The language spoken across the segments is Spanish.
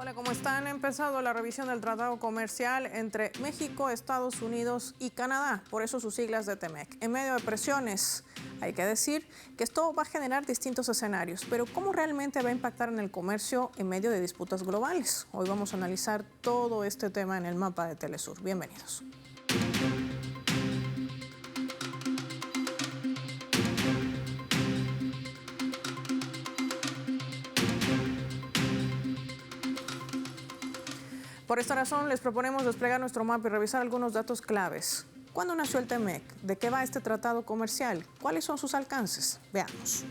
Hola, ¿cómo están? Ha empezado la revisión del tratado comercial entre México, Estados Unidos y Canadá, por eso sus siglas de TEMEC. En medio de presiones, hay que decir que esto va a generar distintos escenarios, pero ¿cómo realmente va a impactar en el comercio en medio de disputas globales? Hoy vamos a analizar todo este tema en el mapa de Telesur. Bienvenidos. Por esta razón, les proponemos desplegar nuestro mapa y revisar algunos datos claves. ¿Cuándo nació el TEMEC? ¿De qué va este tratado comercial? ¿Cuáles son sus alcances? Veamos.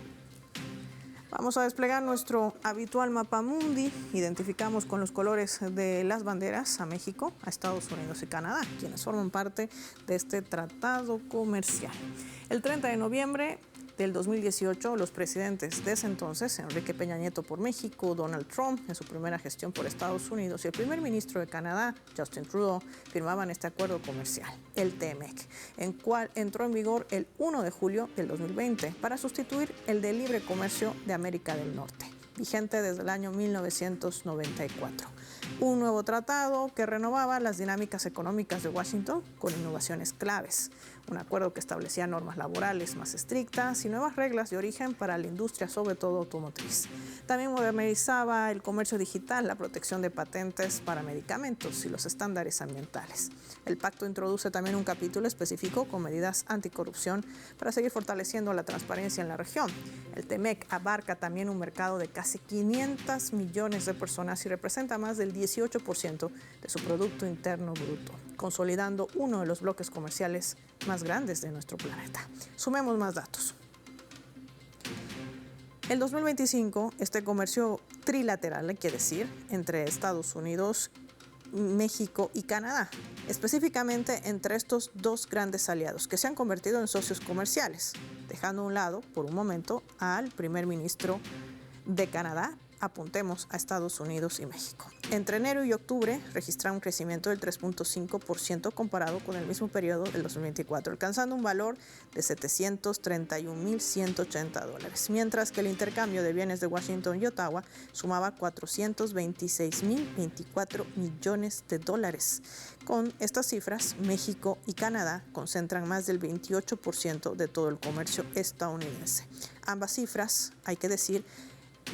Vamos a desplegar nuestro habitual mapa mundi. Identificamos con los colores de las banderas a México, a Estados Unidos y Canadá, quienes forman parte de este tratado comercial. El 30 de noviembre del 2018, los presidentes de ese entonces, Enrique Peña Nieto por México, Donald Trump en su primera gestión por Estados Unidos y el primer ministro de Canadá, Justin Trudeau, firmaban este acuerdo comercial, el TEMEC, en cual entró en vigor el 1 de julio del 2020 para sustituir el de libre comercio de América del Norte, vigente desde el año 1994. Un nuevo tratado que renovaba las dinámicas económicas de Washington con innovaciones claves. Un acuerdo que establecía normas laborales más estrictas y nuevas reglas de origen para la industria, sobre todo automotriz. También modernizaba el comercio digital, la protección de patentes para medicamentos y los estándares ambientales. El pacto introduce también un capítulo específico con medidas anticorrupción para seguir fortaleciendo la transparencia en la región. El TEMEC abarca también un mercado de casi 500 millones de personas y representa más del 18% de su Producto Interno Bruto, consolidando uno de los bloques comerciales más grandes de nuestro planeta. Sumemos más datos. El 2025, este comercio trilateral, hay que decir, entre Estados Unidos, México y Canadá, específicamente entre estos dos grandes aliados que se han convertido en socios comerciales, dejando a un lado, por un momento, al primer ministro de Canadá. Apuntemos a Estados Unidos y México. Entre enero y octubre registraron un crecimiento del 3.5% comparado con el mismo periodo del 2024, alcanzando un valor de $731.180, mientras que el intercambio de bienes de Washington y Ottawa sumaba $426.024 millones. Con estas cifras, México y Canadá concentran más del 28% de todo el comercio estadounidense. Ambas cifras, hay que decir,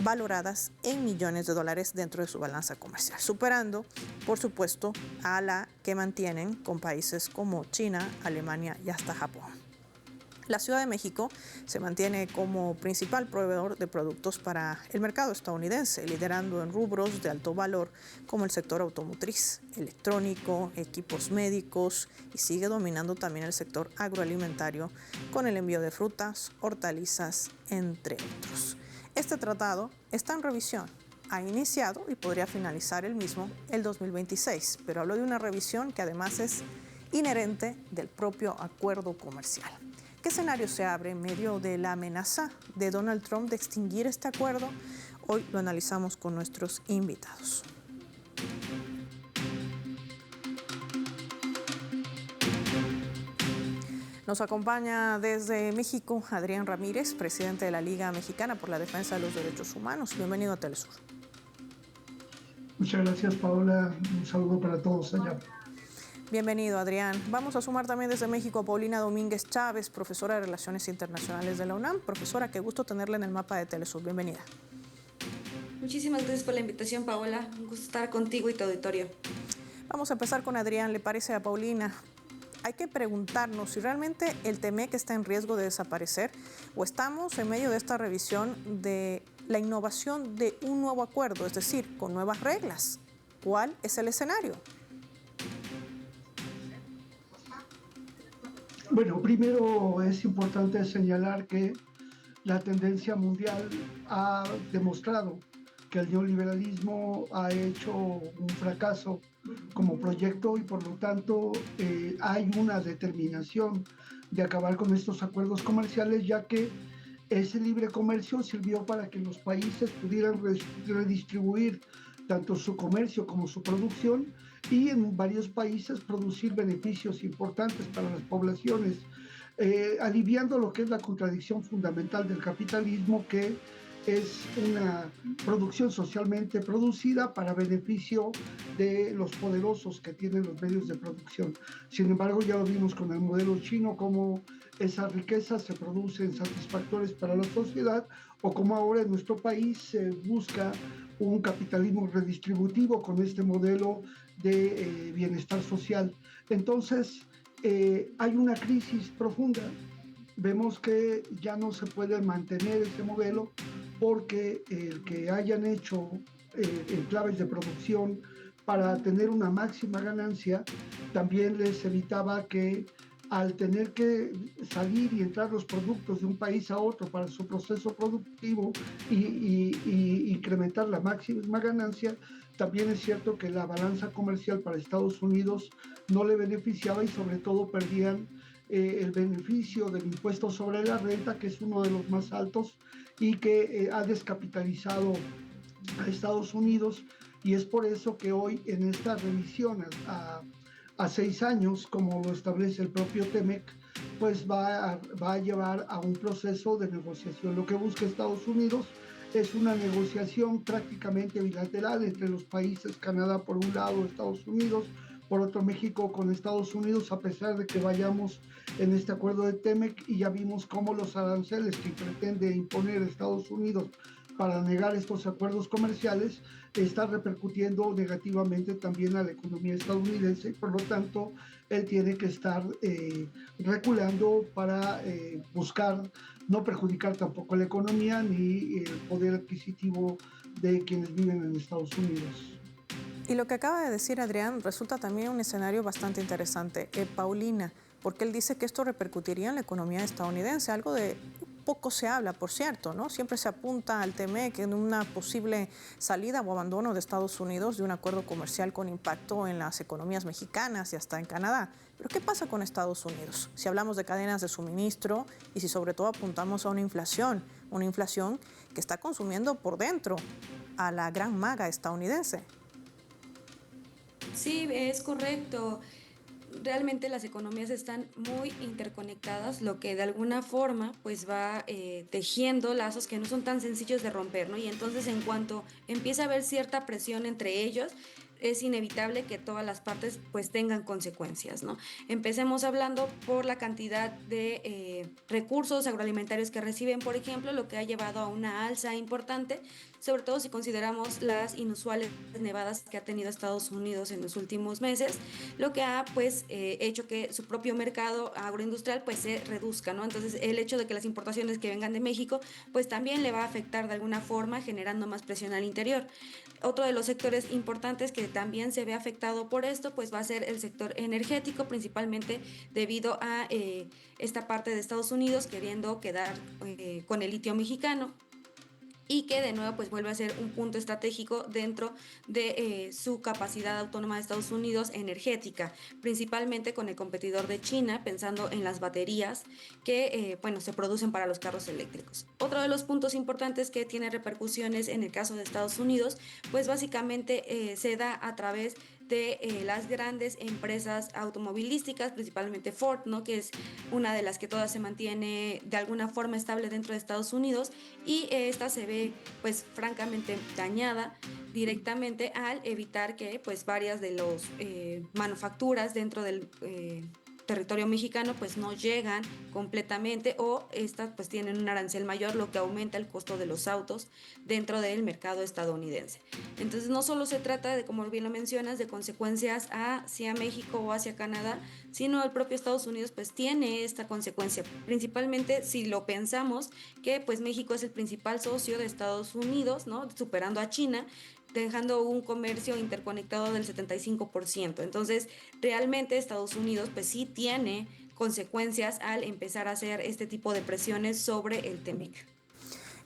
valoradas en millones de dólares dentro de su balanza comercial, superando, por supuesto, a la que mantienen con países como China, Alemania y hasta Japón. La Ciudad de México se mantiene como principal proveedor de productos para el mercado estadounidense, liderando en rubros de alto valor como el sector automotriz, electrónico, equipos médicos y sigue dominando también el sector agroalimentario con el envío de frutas, hortalizas, entre otros. Este tratado está en revisión, ha iniciado y podría finalizar el mismo el 2026, pero hablo de una revisión que además es inherente del propio acuerdo comercial. ¿Qué escenario se abre en medio de la amenaza de Donald Trump de extinguir este acuerdo? Hoy lo analizamos con nuestros invitados. Nos acompaña desde México Adrián Ramírez, presidente de la Liga Mexicana por la Defensa de los Derechos Humanos. Bienvenido a Telesur. Muchas gracias, Paola. Un saludo para todos allá. Bienvenido, Adrián. Vamos a sumar también desde México a Paulina Domínguez Chávez, profesora de Relaciones Internacionales de la UNAM. Profesora, qué gusto tenerla en el mapa de Telesur. Bienvenida. Muchísimas gracias por la invitación, Paola. Un gusto estar contigo y tu auditorio. Vamos a empezar con Adrián. ¿Le parece a Paulina? Hay que preguntarnos si realmente el TEMEC está en riesgo de desaparecer o estamos en medio de esta revisión de la innovación de un nuevo acuerdo, es decir, con nuevas reglas. ¿Cuál es el escenario? Bueno, primero es importante señalar que la tendencia mundial ha demostrado que el neoliberalismo ha hecho un fracaso como proyecto y por lo tanto hay una determinación de acabar con estos acuerdos comerciales, ya que ese libre comercio sirvió para que los países pudieran redistribuir tanto su comercio como su producción y en varios países producir beneficios importantes para las poblaciones, aliviando lo que es la contradicción fundamental del capitalismo que es una producción socialmente producida para beneficio de los poderosos que tienen los medios de producción. Sin embargo, ya lo vimos con el modelo chino, cómo esas riquezas se producen satisfactorias para la sociedad, o como ahora en nuestro país se busca un capitalismo redistributivo con este modelo de bienestar social. Entonces, hay una crisis profunda. Vemos que ya no se puede mantener ese modelo porque el que hayan hecho enclaves de producción para tener una máxima ganancia, también les evitaba que al tener que salir y entrar los productos de un país a otro para su proceso productivo y incrementar la máxima ganancia, también es cierto que la balanza comercial para Estados Unidos no le beneficiaba y sobre todo perdían el beneficio del impuesto sobre la renta, que es uno de los más altos y que ha descapitalizado a Estados Unidos, y es por eso que hoy en esta revisión a 6 años, como lo establece el propio TEMEC, pues va a llevar a un proceso de negociación. Lo que busca Estados Unidos es una negociación prácticamente bilateral entre los países, Canadá por un lado, Estados Unidos, por otro México con Estados Unidos, a pesar de que vayamos en este acuerdo de TEMEC, y ya vimos cómo los aranceles que pretende imponer Estados Unidos para negar estos acuerdos comerciales está repercutiendo negativamente también a la economía estadounidense, y por lo tanto él tiene que estar reculando para buscar no perjudicar tampoco la economía ni el poder adquisitivo de quienes viven en Estados Unidos. Y lo que acaba de decir Adrián resulta también un escenario bastante interesante. Paulina, porque él dice que esto repercutiría en la economía estadounidense, algo de poco se habla, por cierto, ¿no? Siempre se apunta al TEMEC en una posible salida o abandono de Estados Unidos de un acuerdo comercial con impacto en las economías mexicanas y hasta en Canadá. Pero ¿qué pasa con Estados Unidos? Si hablamos de cadenas de suministro y si sobre todo apuntamos a una inflación que está consumiendo por dentro a la gran maga estadounidense. Sí, es correcto. Realmente las economías están muy interconectadas, lo que de alguna forma pues va tejiendo lazos que no son tan sencillos de romper, ¿no? Y entonces en cuanto empieza a haber cierta presión entre ellos, es inevitable que todas las partes pues tengan consecuencias, ¿no? Empecemos hablando por la cantidad de recursos agroalimentarios que reciben, por ejemplo, lo que ha llevado a una alza importante, sobre todo si consideramos las inusuales nevadas que ha tenido Estados Unidos en los últimos meses, lo que ha pues hecho que su propio mercado agroindustrial pues se reduzca, ¿no? Entonces el hecho de que las importaciones que vengan de México pues también le va a afectar de alguna forma, generando más presión al interior. Otro de los sectores importantes que también se ve afectado por esto pues va a ser el sector energético, principalmente debido a esta parte de Estados Unidos queriendo quedar con el litio mexicano, y que de nuevo pues vuelve a ser un punto estratégico dentro de su capacidad autónoma de Estados Unidos energética, principalmente con el competidor de China, pensando en las baterías que bueno, se producen para los carros eléctricos. Otro de los puntos importantes que tiene repercusiones en el caso de Estados Unidos, pues básicamente se da a través de las grandes empresas automovilísticas, principalmente Ford, ¿no? Que es una de las que todas se mantiene de alguna forma estable dentro de Estados Unidos, y esta se ve pues francamente dañada directamente al evitar que pues varias de los manufacturas dentro del territorio mexicano pues no llegan completamente, o estas pues tienen un arancel mayor, lo que aumenta el costo de los autos dentro del mercado estadounidense. Entonces no solo se trata de, como bien lo mencionas, de consecuencias hacia México o hacia Canadá, sino el propio Estados Unidos pues tiene esta consecuencia, principalmente si lo pensamos que pues México es el principal socio de Estados Unidos, ¿no? Superando a China, dejando un comercio interconectado del 75%. Entonces, realmente Estados Unidos pues sí tiene consecuencias al empezar a hacer este tipo de presiones sobre el TEMEC.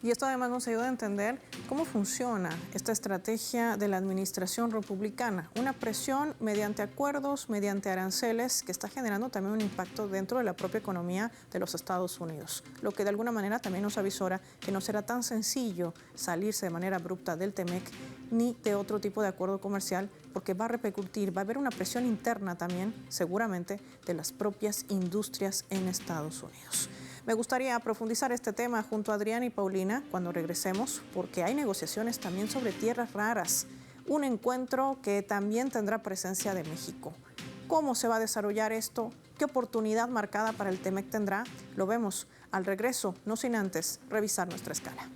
Y esto además nos ayuda a entender cómo funciona esta estrategia de la administración republicana. Una presión mediante acuerdos, mediante aranceles, que está generando también un impacto dentro de la propia economía de los Estados Unidos. Lo que de alguna manera también nos avisora que no será tan sencillo salirse de manera abrupta del TEMEC ni de otro tipo de acuerdo comercial, porque va a repercutir, va a haber una presión interna también, seguramente, de las propias industrias en Estados Unidos. Me gustaría profundizar este tema junto a Adrián y Paulina cuando regresemos, porque hay negociaciones también sobre tierras raras, un encuentro que también tendrá presencia de México. ¿Cómo se va a desarrollar esto? ¿Qué oportunidad marcada para el TEMEC tendrá? Lo vemos al regreso, no sin antes revisar nuestra escala.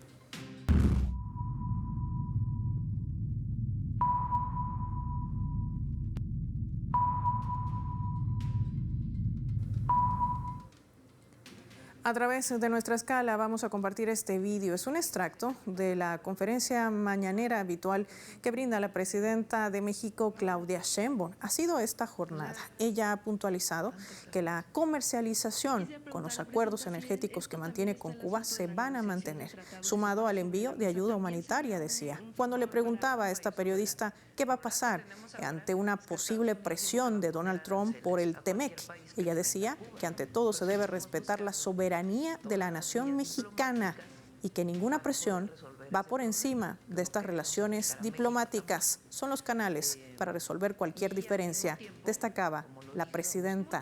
A través de nuestra escala vamos a compartir este vídeo. Es un extracto de la conferencia mañanera habitual que brinda la presidenta de México, Claudia Sheinbaum. Ha sido esta jornada. Ella ha puntualizado que la comercialización con los acuerdos energéticos que mantiene con Cuba se van a mantener, sumado al envío de ayuda humanitaria, decía. Cuando le preguntaba a esta periodista qué va a pasar ante una posible presión de Donald Trump por el TEMEC, ella decía que ante todo se debe respetar la soberanía de la nación mexicana y que ninguna presión va por encima de estas relaciones diplomáticas. Son los canales para resolver cualquier diferencia, destacaba la presidenta.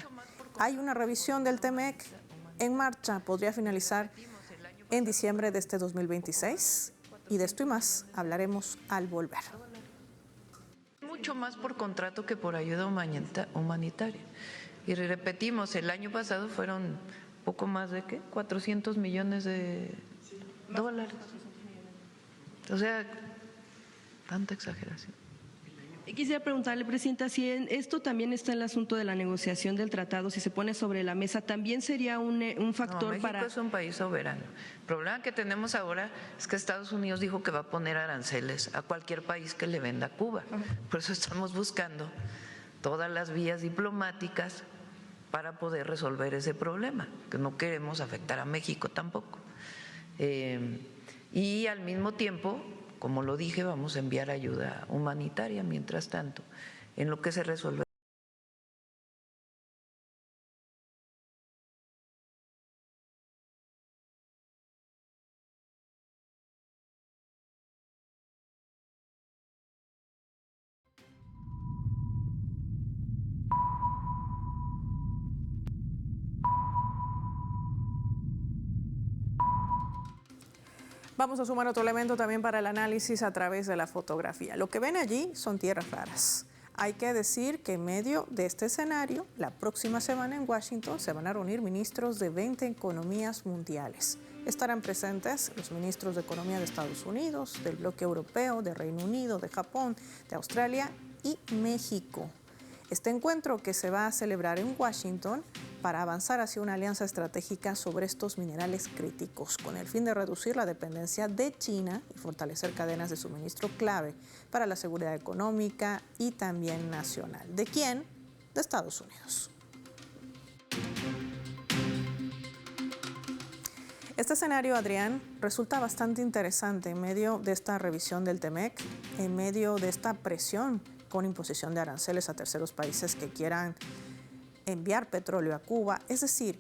Hay una revisión del TEMEC en marcha, podría finalizar en diciembre de este 2026 y de esto y más hablaremos al volver. Mucho más por contrato que por ayuda humanitaria. Y repetimos, el año pasado fueron poco más de ¿qué? 400 millones de dólares. O sea, tanta exageración. Quisiera preguntarle, Presidenta, si en esto también está el asunto de la negociación del tratado, si se pone sobre la mesa, ¿también sería un factor México para...? Es un país soberano. El problema que tenemos ahora es que Estados Unidos dijo que va a poner aranceles a cualquier país que le venda a Cuba. Por eso estamos buscando todas las vías diplomáticas para poder resolver ese problema, que no queremos afectar a México tampoco. Y al mismo tiempo, como lo dije, vamos a enviar ayuda humanitaria mientras tanto, en lo que se resuelve. Vamos a sumar otro elemento también para el análisis a través de la fotografía. Lo que ven allí son tierras raras. Hay que decir que en medio de este escenario, la próxima semana en Washington se van a reunir ministros de 20 economías mundiales. Estarán presentes los ministros de Economía de Estados Unidos, del bloque europeo, de Reino Unido, de Japón, de Australia y México. Este encuentro que se va a celebrar en Washington para avanzar hacia una alianza estratégica sobre estos minerales críticos, con el fin de reducir la dependencia de China y fortalecer cadenas de suministro clave para la seguridad económica y también nacional. ¿De quién? De Estados Unidos. Este escenario, Adrián, resulta bastante interesante en medio de esta revisión del TEMEC, en medio de esta presión con imposición de aranceles a terceros países que quieran enviar petróleo a Cuba. Es decir,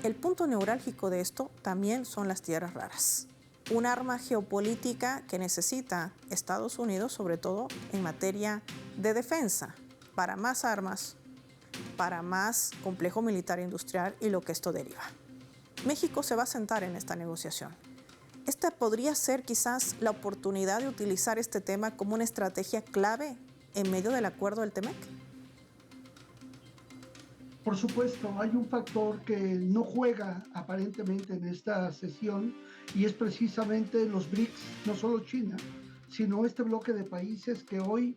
el punto neurálgico de esto también son las tierras raras. Un arma geopolítica que necesita Estados Unidos, sobre todo en materia de defensa, para más armas, para más complejo militar e industrial y lo que esto deriva. México se va a sentar en esta negociación. Esta podría ser quizás la oportunidad de utilizar este tema como una estrategia clave en medio del acuerdo del TEMEC. Por supuesto, hay un factor que no juega aparentemente en esta sesión y es precisamente los BRICS, no solo China, sino este bloque de países que hoy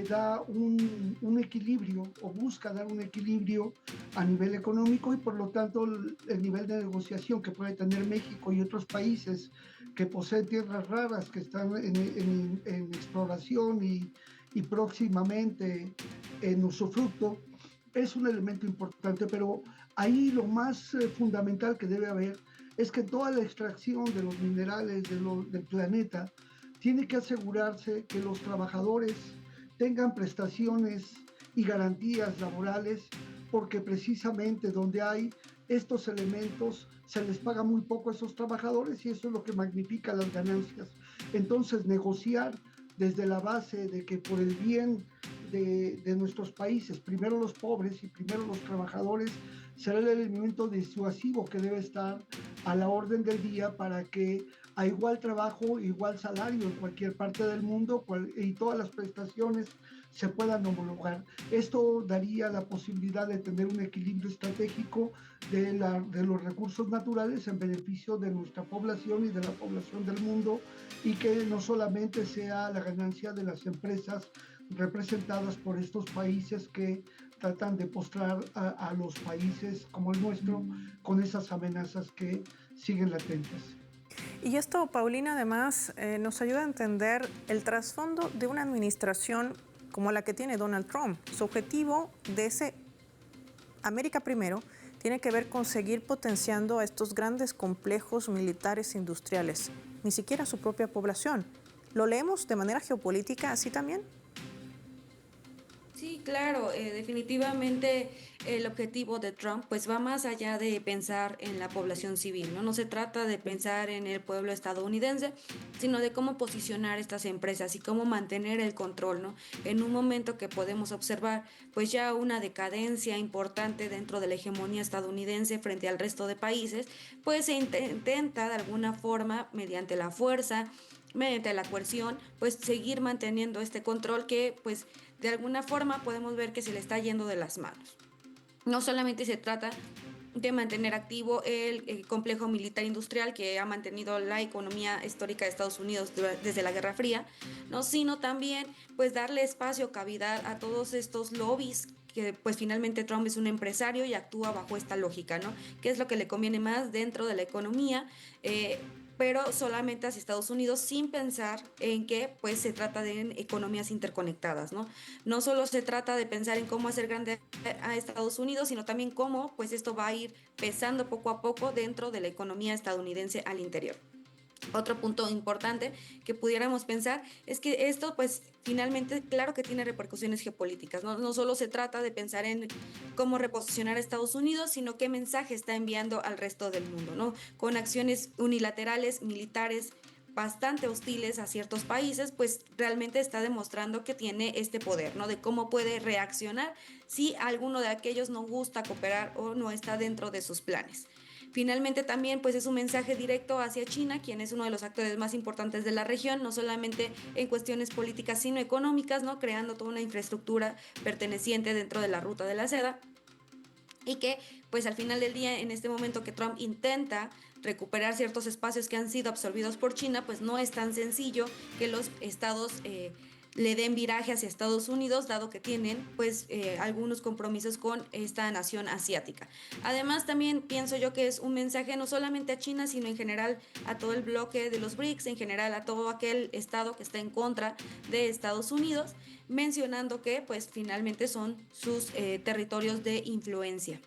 da un equilibrio o busca dar un equilibrio a nivel económico y por lo tanto el nivel de negociación que puede tener México y otros países que poseen tierras raras que están en exploración y próximamente en usufructo es un elemento importante, pero ahí lo más fundamental que debe haber es que toda la extracción de los minerales del planeta tiene que asegurarse que los trabajadores tengan prestaciones y garantías laborales, porque precisamente donde hay estos elementos se les paga muy poco a esos trabajadores y eso es lo que magnifica las ganancias. Entonces, negociar desde la base de que por el bien de nuestros países, primero los pobres y primero los trabajadores, será el elemento disuasivo que debe estar a la orden del día para que a igual trabajo, igual salario en cualquier parte del mundo y todas las prestaciones se puedan homologar. Esto daría la posibilidad de tener un equilibrio estratégico de los recursos naturales en beneficio de nuestra población y de la población del mundo, y que no solamente sea la ganancia de las empresas representadas por estos países que tratan de postrar a los países como el nuestro con esas amenazas que siguen latentes. Y esto, Paulina, además nos ayuda a entender el trasfondo de una administración como la que tiene Donald Trump. Su objetivo de ese América Primero tiene que ver con seguir potenciando a estos grandes complejos militares industriales, ni siquiera a su propia población. ¿Lo leemos de manera geopolítica así también? Sí, claro, definitivamente el objetivo de Trump pues va más allá de pensar en la población civil, ¿no? No se trata de pensar en el pueblo estadounidense, sino de cómo posicionar estas empresas y cómo mantener el control, ¿no? En un momento que podemos observar pues ya una decadencia importante dentro de la hegemonía estadounidense frente al resto de países, pues se intenta de alguna forma mediante la fuerza, mediante la coerción, pues seguir manteniendo este control que pues de alguna forma podemos ver que se le está yendo de las manos. No solamente se trata de mantener activo el complejo militar industrial que ha mantenido la economía histórica de Estados Unidos desde la Guerra Fría, ¿no? Sino también pues darle espacio, cavidad a todos estos lobbies que pues finalmente Trump es un empresario y actúa bajo esta lógica, ¿no? ¿Qué es lo que le conviene más dentro de la economía? Pero solamente hacia Estados Unidos, sin pensar en que pues se trata de economías interconectadas, ¿no? No solo se trata de pensar en cómo hacer grande a Estados Unidos, sino también cómo pues esto va a ir pesando poco a poco dentro de la economía estadounidense al interior. Otro punto importante que pudiéramos pensar es que esto pues finalmente claro que tiene repercusiones geopolíticas, ¿no? No solo se trata de pensar en cómo reposicionar a Estados Unidos, sino qué mensaje está enviando al resto del mundo, ¿no? Con acciones unilaterales, militares, bastante hostiles a ciertos países, pues realmente está demostrando que tiene este poder, ¿no? De cómo puede reaccionar si alguno de aquellos no gusta cooperar o no está dentro de sus planes. Finalmente también pues es un mensaje directo hacia China, quien es uno de los actores más importantes de la región, no solamente en cuestiones políticas sino económicas, ¿no? Creando toda una infraestructura perteneciente dentro de la ruta de la seda, y que pues al final del día, en este momento que Trump intenta recuperar ciertos espacios que han sido absorbidos por China, pues no es tan sencillo que los estados le den viraje hacia Estados Unidos, dado que tienen pues algunos compromisos con esta nación asiática. Además también pienso yo que es un mensaje no solamente a China, sino en general a todo el bloque de los BRICS, en general a todo aquel estado que está en contra de Estados Unidos, mencionando que pues finalmente son sus territorios de influencia.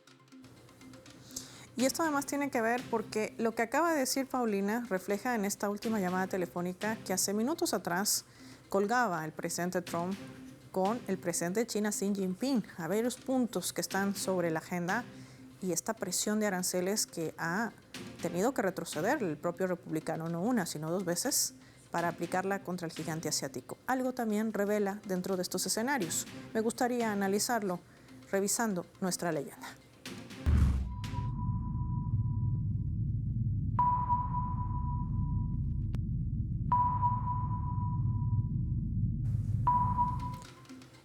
Y esto además tiene que ver porque lo que acaba de decir Paulina refleja en esta última llamada telefónica que hace minutos atrás colgaba el presidente Trump con el presidente de China, Xi Jinping, a varios puntos que están sobre la agenda y esta presión de aranceles que ha tenido que retroceder el propio republicano, no una, sino dos veces, para aplicarla contra el gigante asiático. Algo también revela dentro de estos escenarios. Me gustaría analizarlo revisando nuestra leyenda.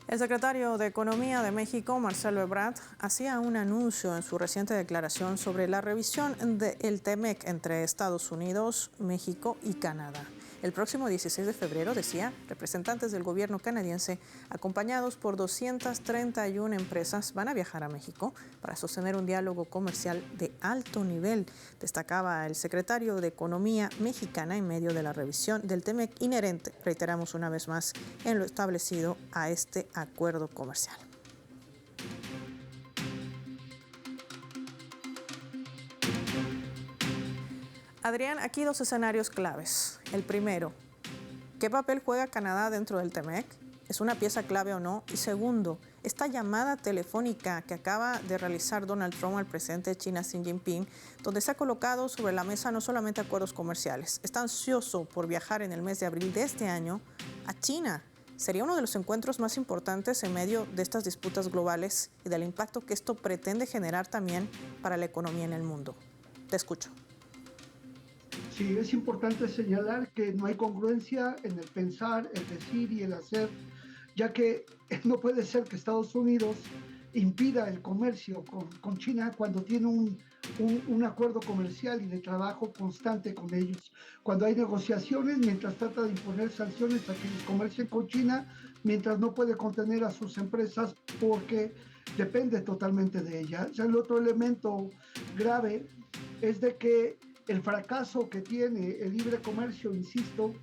El secretario de Economía de México, Marcelo Ebrard, hacía un anuncio en su reciente declaración sobre la revisión del TEMEC entre Estados Unidos, México y Canadá. El próximo 16 de febrero, decía, representantes del gobierno canadiense, acompañados por 231 empresas, van a viajar a México para sostener un diálogo comercial de alto nivel, destacaba el secretario de Economía mexicana en medio de la revisión del TEMEC inherente, reiteramos una vez más, en lo establecido a este acuerdo comercial. Adrián, aquí dos escenarios claves. El primero, ¿qué papel juega Canadá dentro del TEMEC? ¿Es una pieza clave o no? Y segundo, esta llamada telefónica que acaba de realizar Donald Trump al presidente de China, Xi Jinping, donde se ha colocado sobre la mesa no solamente acuerdos comerciales, está ansioso por viajar en el mes de abril de este año a China Sería uno de los encuentros más importantes en medio de estas disputas globales y del impacto que esto pretende generar también para la economía en el mundo. Te escucho. Sí, es importante señalar que no hay congruencia en el pensar, el decir y el hacer, ya que no puede ser que Estados Unidos impida el comercio con China cuando tiene un acuerdo comercial y de trabajo constante con ellos. Cuando hay negociaciones, mientras trata de imponer sanciones a quienes comercien con China, mientras no puede contener a sus empresas porque depende totalmente de ella. O sea, el otro elemento grave es de que el fracaso que tiene el libre comercio, insisto,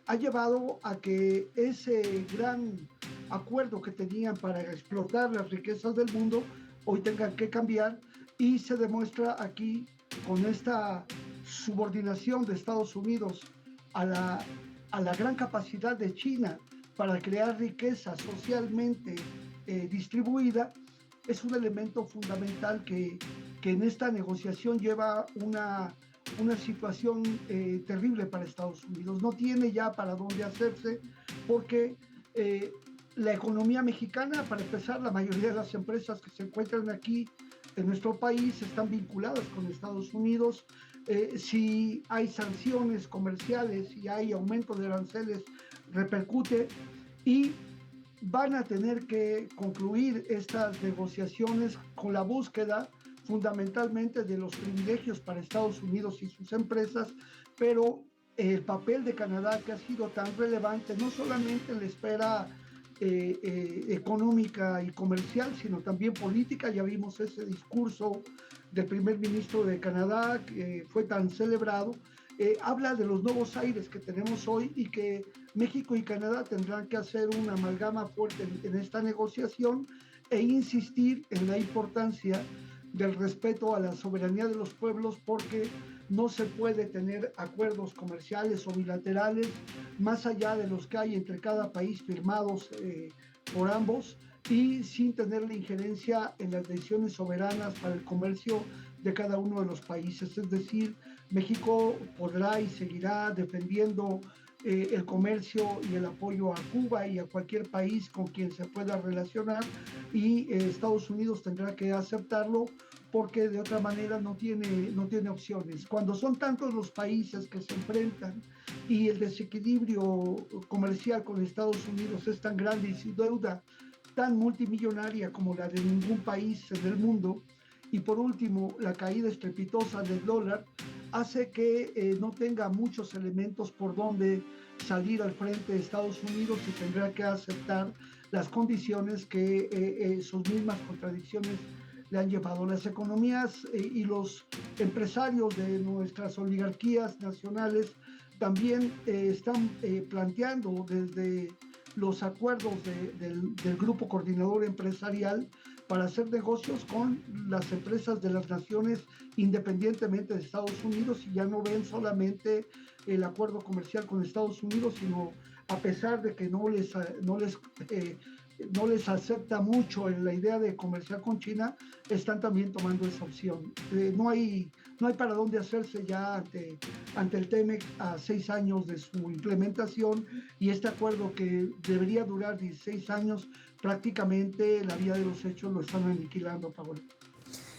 ha llevado a que ese gran acuerdo que tenían para explotar las riquezas del mundo hoy tengan que cambiar, y se demuestra aquí con esta subordinación de Estados Unidos a la gran capacidad de China para crear riqueza socialmente distribuida. Es un elemento fundamental que en esta negociación lleva una situación terrible para Estados Unidos. No tiene ya para dónde hacerse porque la economía mexicana, para empezar, la mayoría de las empresas que se encuentran aquí en nuestro país están vinculadas con Estados Unidos. Si hay sanciones comerciales, si hay aumento de aranceles, repercute, y van a tener que concluir estas negociaciones con la búsqueda fundamentalmente de los privilegios para Estados Unidos y sus empresas, pero el papel de Canadá, que ha sido tan relevante, no solamente en la esfera económica y comercial, sino también política. Ya vimos ese discurso del primer ministro de Canadá, que fue tan celebrado, habla de los nuevos aires que tenemos hoy y que México y Canadá tendrán que hacer una amalgama fuerte en esta negociación e insistir en la importancia del respeto a la soberanía de los pueblos, porque no se puede tener acuerdos comerciales o bilaterales más allá de los que hay entre cada país firmados por ambos, y sin tener la injerencia en las decisiones soberanas para el comercio de cada uno de los países. Es decir, México podrá y seguirá defendiendo el comercio y el apoyo a Cuba y a cualquier país con quien se pueda relacionar, y Estados Unidos tendrá que aceptarlo porque de otra manera no tiene opciones. Cuando son tantos los países que se enfrentan y el desequilibrio comercial con Estados Unidos es tan grande y su deuda tan multimillonaria como la de ningún país en el mundo, y por último la caída estrepitosa del dólar, hace que no tenga muchos elementos por donde salir al frente de Estados Unidos, y tendrá que aceptar las condiciones que sus mismas contradicciones le han llevado. Las economías y los empresarios de nuestras oligarquías nacionales también están planteando desde los acuerdos del Grupo Coordinador Empresarial para hacer negocios con las empresas de las naciones independientemente de Estados Unidos, y ya no ven solamente el acuerdo comercial con Estados Unidos, sino a pesar de que no les acepta mucho en la idea de comerciar con China, están también tomando esa opción. No hay para dónde hacerse ya ante el TEMEC a 6 años de su implementación, y este acuerdo que debería durar 16 años, prácticamente la vía de los hechos lo están aniquilando, Paola.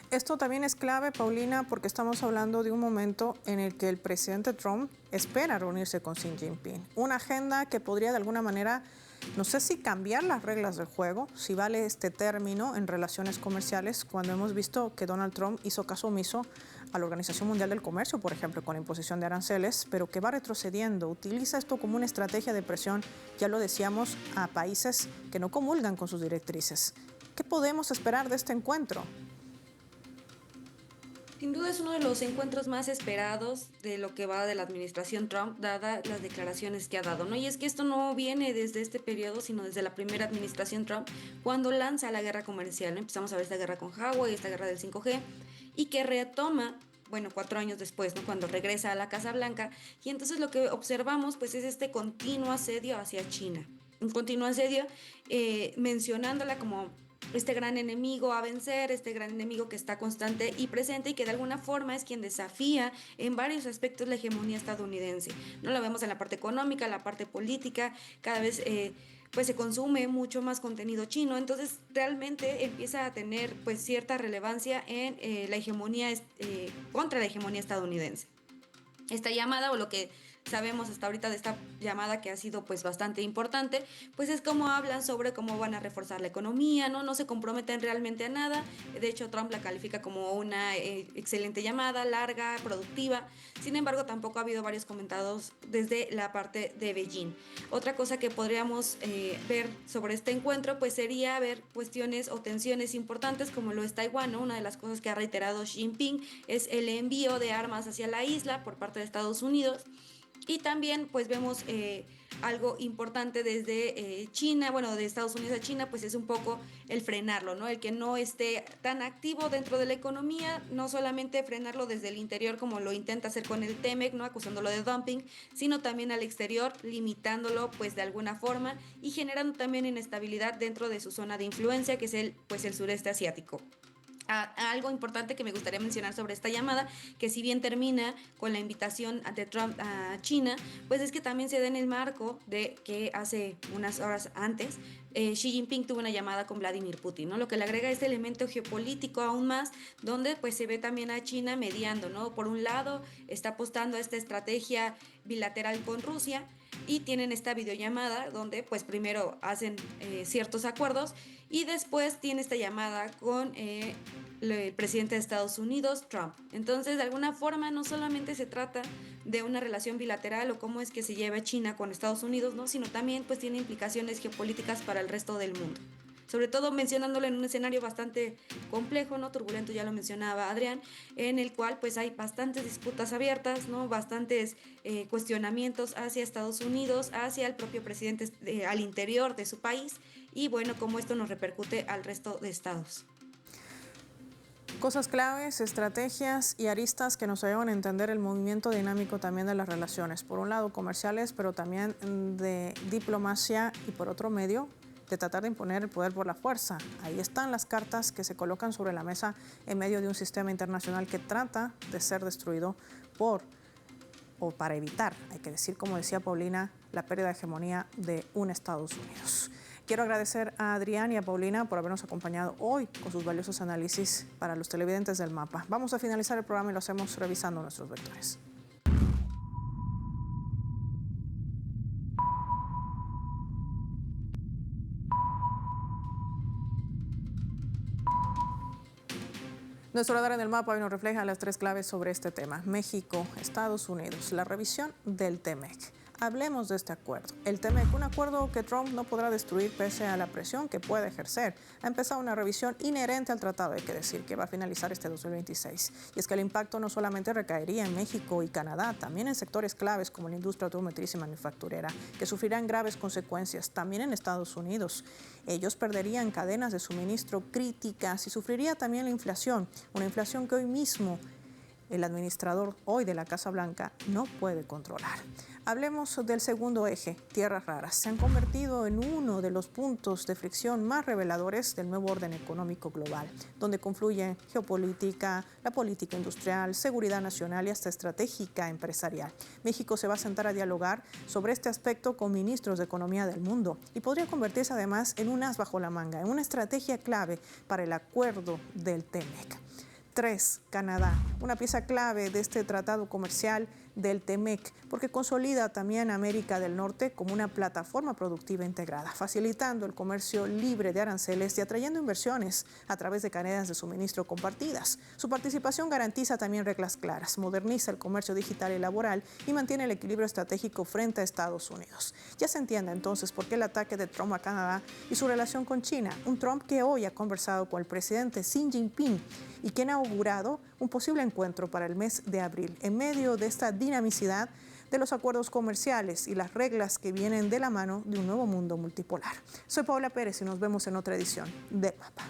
Esto también es clave, Paulina, porque estamos hablando de un momento en el que el presidente Trump espera reunirse con Xi Jinping. Una agenda que podría de alguna manera, no sé si cambiar las reglas del juego, si vale este término en relaciones comerciales, cuando hemos visto que Donald Trump hizo caso omiso a la Organización Mundial del Comercio, por ejemplo, con la imposición de aranceles, pero que va retrocediendo. Utiliza esto como una estrategia de presión, ya lo decíamos, a países que no comulgan con sus directrices. ¿Qué podemos esperar de este encuentro? Sin duda es uno de los encuentros más esperados de lo que va de la administración Trump, dada las declaraciones que ha dado, ¿no? Y es que esto no viene desde este periodo, sino desde la primera administración Trump, cuando lanza la guerra comercial, ¿no? Empezamos a ver esta guerra con Huawei, esta guerra del 5G, y que retoma, 4 años después, ¿no? Cuando regresa a la Casa Blanca, y entonces lo que observamos, pues, es este continuo asedio hacia China, un continuo asedio mencionándola como este gran enemigo a vencer, este gran enemigo que está constante y presente y que de alguna forma es quien desafía en varios aspectos la hegemonía estadounidense. No lo vemos en la parte económica, en la parte política, cada vez pues se consume mucho más contenido chino, entonces realmente empieza a tener pues cierta relevancia en la hegemonía, contra la hegemonía estadounidense. Esta llamada, o lo que sabemos hasta ahorita de esta llamada, que ha sido pues bastante importante, pues es como hablan sobre cómo van a reforzar la economía, no se comprometen realmente a nada. De hecho, Trump la califica como una excelente llamada, larga, productiva. Sin embargo, tampoco ha habido varios comentados desde la parte de Beijing. Otra cosa que podríamos ver sobre este encuentro pues sería ver cuestiones o tensiones importantes como lo es Taiwán, ¿no? Una de las cosas que ha reiterado Xi Jinping es el envío de armas hacia la isla por parte de Estados Unidos. Y también pues vemos algo importante desde China, bueno, de Estados Unidos a China, pues es un poco el frenarlo, ¿no? El que no esté tan activo dentro de la economía, no solamente frenarlo desde el interior como lo intenta hacer con el TEMEC, ¿no? Acusándolo de dumping, sino también al exterior, limitándolo pues de alguna forma y generando también inestabilidad dentro de su zona de influencia, que es el sureste asiático. Algo importante que me gustaría mencionar sobre esta llamada, que si bien termina con la invitación de Trump a China, pues es que también se da en el marco de que hace unas horas antes Xi Jinping tuvo una llamada con Vladimir Putin, ¿no? Lo que le agrega este elemento geopolítico aún más, donde pues se ve también a China mediando, ¿no? Por un lado está apostando a esta estrategia bilateral con Rusia y tienen esta videollamada donde pues primero hacen ciertos acuerdos y después tiene esta llamada con el presidente de Estados Unidos, Trump. Entonces, de alguna forma, no solamente se trata de una relación bilateral o cómo es que se lleva China con Estados Unidos, ¿no? Sino también pues tiene implicaciones geopolíticas para el resto del mundo. Sobre todo mencionándolo en un escenario bastante complejo, ¿no? Turbulento, ya lo mencionaba Adrián, en el cual pues hay bastantes disputas abiertas, ¿no? Bastantes cuestionamientos hacia Estados Unidos, hacia el propio presidente al interior de su país y bueno, cómo esto nos repercute al resto de estados. Cosas claves, estrategias y aristas que nos ayudan a entender el movimiento dinámico también de las relaciones. Por un lado comerciales, pero también de diplomacia y por otro medio de tratar de imponer el poder por la fuerza. Ahí están las cartas que se colocan sobre la mesa en medio de un sistema internacional que trata de ser destruido para evitar, hay que decir, como decía Paulina, la pérdida de hegemonía de un Estados Unidos. Quiero agradecer a Adrián y a Paulina por habernos acompañado hoy con sus valiosos análisis para los televidentes del Mapa. Vamos a finalizar el programa y lo hacemos revisando nuestros vectores. Nuestro radar en el Mapa hoy nos refleja las tres claves sobre este tema: México, Estados Unidos, la revisión del TEMEC. Hablemos de este acuerdo. El TEMEC, un acuerdo que Trump no podrá destruir pese a la presión que puede ejercer. Ha empezado una revisión inherente al tratado, hay que decir, que va a finalizar este 2026. Y es que el impacto no solamente recaería en México y Canadá, también en sectores claves como la industria automotriz y manufacturera, que sufrirán graves consecuencias, también en Estados Unidos. Ellos perderían cadenas de suministro críticas y sufriría también la inflación, una inflación que hoy mismo el administrador hoy de la Casa Blanca no puede controlar. Hablemos del segundo eje, tierras raras. Se han convertido en uno de los puntos de fricción más reveladores del nuevo orden económico global, donde confluyen geopolítica, la política industrial, seguridad nacional y hasta estratégica empresarial. México se va a sentar a dialogar sobre este aspecto con ministros de economía del mundo y podría convertirse además en un as bajo la manga, en una estrategia clave para el acuerdo del TEMEC. 3. Canadá, una pieza clave de este tratado comercial del TEMEC, porque consolida también a América del Norte como una plataforma productiva integrada, facilitando el comercio libre de aranceles y atrayendo inversiones a través de cadenas de suministro compartidas. Su participación garantiza también reglas claras, moderniza el comercio digital y laboral y mantiene el equilibrio estratégico frente a Estados Unidos. Ya se entiende entonces por qué el ataque de Trump a Canadá y su relación con China, un Trump que hoy ha conversado con el presidente Xi Jinping y quien ha augurado un posible encuentro para el mes de abril, en medio de esta dinamicidad de los acuerdos comerciales y las reglas que vienen de la mano de un nuevo mundo multipolar. Soy Paula Pérez y nos vemos en otra edición del Mapa.